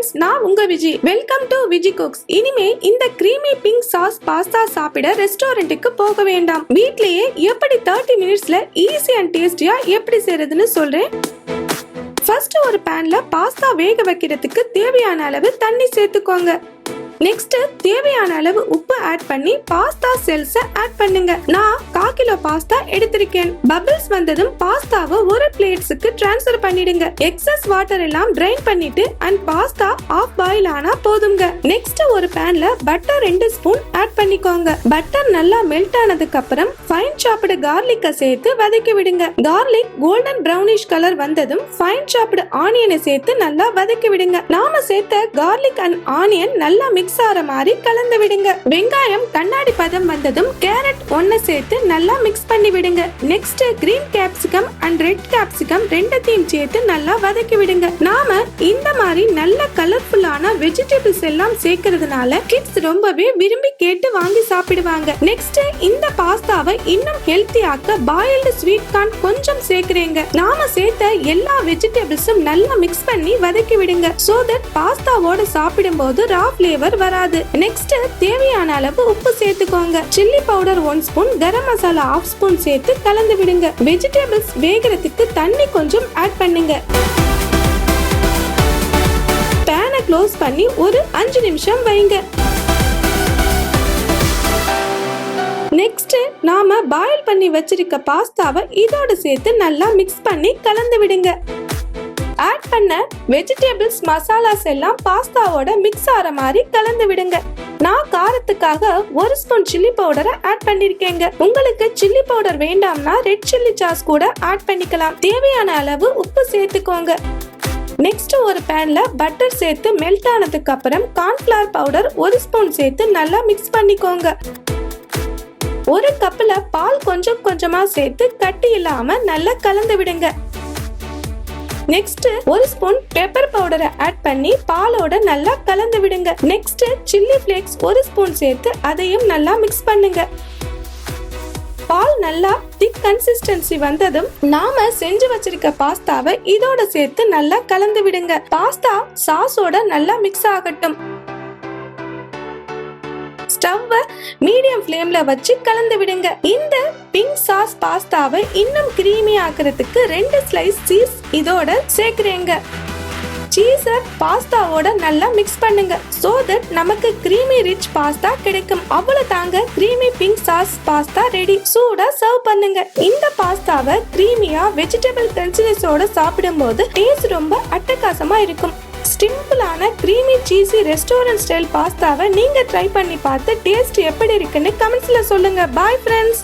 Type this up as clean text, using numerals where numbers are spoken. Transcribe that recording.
Friends, நான் உங்க Viji. Welcome to Viji cooks. இனிமே இந்த கிரீமி பிங்க் சாஸ் பாஸ்தா சாப்பிட ரெஸ்டாரண்ட்டுக்கு போக வேண்டாம். வீட்லயே எப்படி 30 மினிட்ஸ்ல ஈஸி அண்ட் டேஸ்டியா எப்படி செய்யறதுன்னு சொல்றேன். ஃபர்ஸ்ட் ஒரு பேன்ல பாஸ்தா வேக வைக்கிறதுக்கு தேவையான அளவு தண்ணி சேர்த்துக்கோங்க. நெக்ஸ்ட் தேவையான அளவு உப்பு ஆட் பண்ணி பாஸ்தா செல்ஸ் ஆட் பண்ணுங்க. நான் 1/4 கிலோ பாஸ்தா எடுத்திருக்கேன். பபிள்ஸ் வந்ததும் பாஸ்தாவை ஒரு பிளேட்ஸ்க்கு ட்ரான்ஸ்ஃபர் பண்ணிடுங்க. எக்ஸஸ் வாட்டர் எல்லாம் ட்ரைன் பண்ணிட்டு அண்ட் பாஸ்தா ஆஃப் பாயில் ஆனா போதுங்க. நெக்ஸ்ட் ஒரு பேன்ல பட்டர் 2 ஸ்பூன் ஆட் பண்ணிக்கோங்க. பட்டர் நல்லா மெல்ட் ஆனதுக்கு அப்புறம் ஃபைன் சாப்டு கார்லிக்க சேர்த்து வதக்கி விடுங்க. கார்லிக் கோல்டன் பிரவுனிஷ் கலர் வந்ததும் ஃபைன் சாப்டு ஆனியனை சேர்த்து நல்லா வதக்கி விடுங்க. நாம சேர்த்த கார்லிக் அண்ட் ஆனியன் நல்லா மிக்ஸ் ஆற மாதிரி கலந்து விடுங்க. வெங்காயம் கண்ணாடி பதம் வந்ததும் கேரட் ஒன்னு சேர்த்து நல்லா மிக்ஸ் பண்ணி விடுங்க. Next green capsicum and red capsicum ரெண்டையும் சேர்த்து நல்லா வதக்கி விடுங்க. நாம இந்த மாதிரி நல்ல கலர்ஃபுல்லான வெஜிடபிள்ஸ் எல்லாம் சேர்க்கிறதுனால கிட்ஸ் ரொம்பவே விரும்பி கேட்டு வாங்கி சாப்பிடுவாங்க. நெக்ஸ்ட் இந்த பாஸ்தாவை இன்னும் ஹெல்த்தியாக்க பாயில்டு ஸ்வீட் கார்ன் கொஞ்சம் சேர்க்கிறேங்க. நாம சேர்த்த எல்லா வெஜிடபிள்ஸும் நல்லா மிக்ஸ் பண்ணி வதக்கி விடுங்க. சோ தட் பாஸ்தாவோட சாப்பிடும்போது ரா ஃபிளேவர் வராது. நெக்ஸ்ட் தேவையான அளவு உப்பு சேர்த்துக்கோங்க. Chilli powder 1 spoon, garam masala 1/2 spoon சேர்த்து கலந்து விடுங்க. வெஜிடபிள்ஸ் வேகிறதுக்கு தண்ணி கொஞ்சம் ஆட் பண்ணுங்க. பேனை க்ளோஸ் பண்ணி ஒரு 5 நிமிஷம் வைங்க. நெக்ஸ்ட் நாம பாயில் பண்ணி வச்சிருக்க பாஸ்தாவை இதோட சேர்த்து நல்லா மிக்ஸ் பண்ணி கலந்து விடுங்க. ஆட் பண்ண வெஜிடபிள்ஸ் மசாலாஸ் எல்லாம் பாஸ்தாவோட மிக்ஸ் ஆற மாதிரி கலந்து விடுங்க. நான் காரத்துக்காக 1 ஸ்பூன் சில்லி பவுடரை ஆட் பண்ணிருக்கேங்க. உங்களுக்கு சில்லி பவுடர் வேண்டாம்னா ரெட் சில்லி சாஸ் கூட ஆட் பண்ணிக்கலாம். தேவையான அளவு உப்பு சேர்த்துக்கோங்க. நெக்ஸ்ட் ஒரு பேன்ல பட்டர் சேர்த்து மெல்ட் ஆனதுக்கு அப்புறம் கார்ன்ஃபிளவர் பவுடர் 1 ஸ்பூன் சேர்த்து நல்லா மிக்ஸ் பண்ணிக்கோங்க. ஒரு கப்ல பால் கொஞ்சம் கொஞ்சமா சேர்த்து கட்டி இல்லாம நல்லா கலந்து விடுங்க. நெக்ஸ்ட் 1 ஸ்பூன் பெப்பர் பவுடரை ஆட் பண்ணி பாலோட நல்லா கலந்து விடுங்க. நெக்ஸ்ட் சில்லி ஃபிளேக்ஸ் 1 ஸ்பூன் சேர்த்து அதையும் நல்லா மிக்ஸ் பண்ணுங்க. பால் நல்லா திக் கன்சிஸ்டன்சி வந்ததும் நாம செஞ்சு வச்சிருக்க பாஸ்தாவை இதோட சேர்த்து நல்லா கலந்து விடுங்க. பாஸ்தா சாஸோட நல்லா மிக்ஸ் ஆகட்டும். ஸ்டவ்வை மீடியம் ஃப்ளேம்ல வச்சு கலந்து விடுங்க. இந்த பிங்க் சாஸ் பாஸ்தாவை இன்னும் கிரீமி ஆக்குறதுக்கு 2 ஸ்லைஸ் சீஸ் இதோட சேர்க்கிறேங்க. சீஸ பாஸ்தாவோட நல்லா மிக்ஸ் பண்ணுங்க. சோ தட் நமக்கு கிரீமி ரிச் பாஸ்தா கிடைக்கும். அவ்வளவு தாங்க, creamy pink sauce pasta ready. சூடா சர்வ் பண்ணுங்க. இந்த பாஸ்தாவை கிரீமியா வெஜிடபிள் கன்சிஸ்டன்சியோட சாப்பிடும்போது டேஸ்ட் ரொம்ப அட்டகாசமா இருக்கும். சிம்பிளான கிரீமி சீஸி ரெஸ்டாரண்ட் ஸ்டைல் பாஸ்தாவை நீங்க ட்ரை பண்ணி பார்த்து டேஸ்ட் எப்படி இருக்குன்னு கமெண்ட்ஸ்ல சொல்லுங்க. Bye friends.